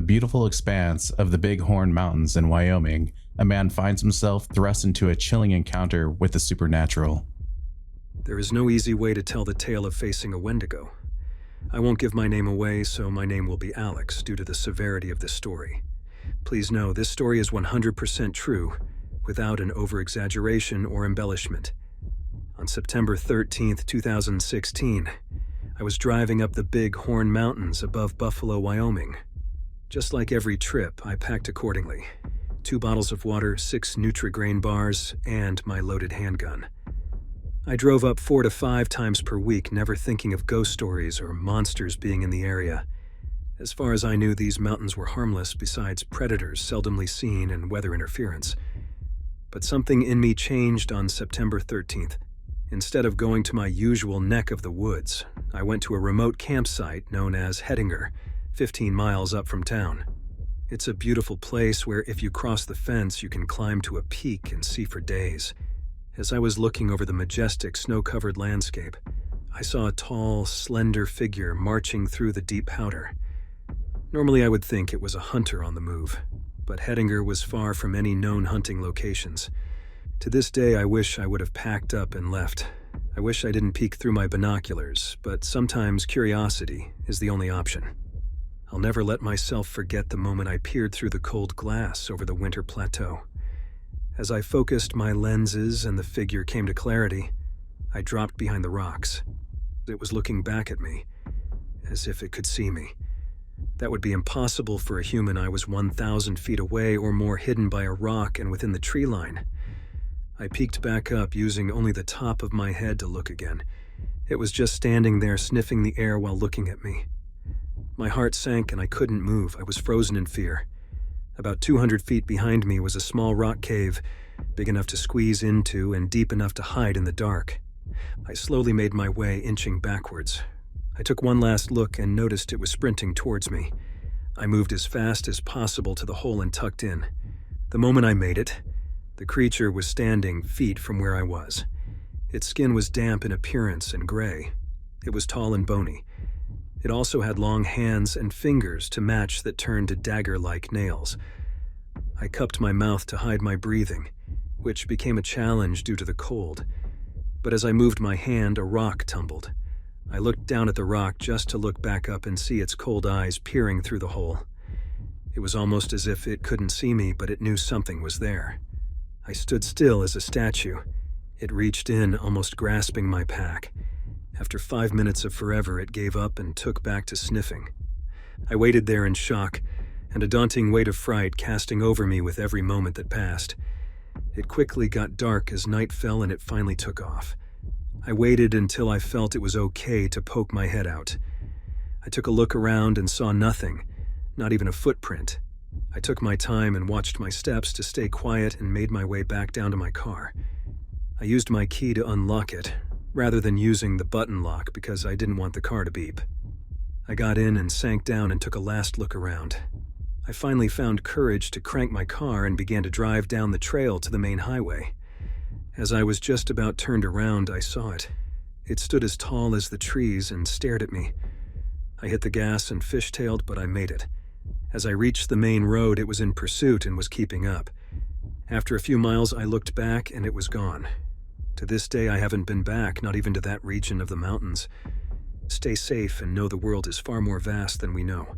beautiful expanse of the Big Horn Mountains in Wyoming, a man finds himself thrust into a chilling encounter with the supernatural. There is no easy way to tell the tale of facing a Wendigo. I won't give my name away, so my name will be Alex due to the severity of this story. Please know this story is 100% true, without an over-exaggeration or embellishment. On September 13th, 2016, I was driving up the Big Horn Mountains above Buffalo, Wyoming. Just like every trip, I packed accordingly. 2 bottles of water, 6 Nutri-Grain bars, and my loaded handgun. I drove up 4 to 5 times per week, never thinking of ghost stories or monsters being in the area. As far as I knew, these mountains were harmless besides predators seldomly seen and weather interference. But something in me changed on September 13th. Instead of going to my usual neck of the woods, I went to a remote campsite known as Hettinger, 15 miles up from town. It's a beautiful place where if you cross the fence, you can climb to a peak and see for days. As I was looking over the majestic snow-covered landscape, I saw a tall, slender figure marching through the deep powder. Normally I would think it was a hunter on the move, but Hettinger was far from any known hunting locations. To this day, I wish I would have packed up and left. I wish I didn't peek through my binoculars, but sometimes curiosity is the only option. I'll never let myself forget the moment I peered through the cold glass over the winter plateau. As I focused my lenses and the figure came to clarity, I dropped behind the rocks. It was looking back at me, as if it could see me. That would be impossible for a human. I was 1,000 feet away or more, hidden by a rock and within the tree line. I peeked back up, using only the top of my head to look again. It was just standing there, sniffing the air while looking at me. My heart sank and I couldn't move. I was frozen in fear. About 200 feet behind me was a small rock cave, big enough to squeeze into and deep enough to hide in the dark. I slowly made my way, inching backwards. I took one last look and noticed it was sprinting towards me. I moved as fast as possible to the hole and tucked in. The moment I made it, the creature was standing feet from where I was. Its skin was damp in appearance and gray. It was tall and bony. It also had long hands and fingers to match that turned to dagger-like nails. I cupped my mouth to hide my breathing, which became a challenge due to the cold. But as I moved my hand, a rock tumbled. I looked down at the rock just to look back up and see its cold eyes peering through the hole. It was almost as if it couldn't see me, but it knew something was there. I stood still as a statue. It reached in, almost grasping my pack. After 5 minutes of forever, it gave up and took back to sniffing. I waited there in shock, and a daunting weight of fright casting over me with every moment that passed. It quickly got dark as night fell and it finally took off. I waited until I felt it was okay to poke my head out. I took a look around and saw nothing, not even a footprint. I took my time and watched my steps to stay quiet and made my way back down to my car. I used my key to unlock it, rather than using the button lock because I didn't want the car to beep. I got in and sank down and took a last look around. I finally found courage to crank my car and began to drive down the trail to the main highway. As I was just about turned around, I saw it. It stood as tall as the trees and stared at me. I hit the gas and fishtailed, but I made it. As I reached the main road, it was in pursuit and was keeping up. After a few miles, I looked back and it was gone. To this day, I haven't been back, not even to that region of the mountains. Stay safe and know the world is far more vast than we know.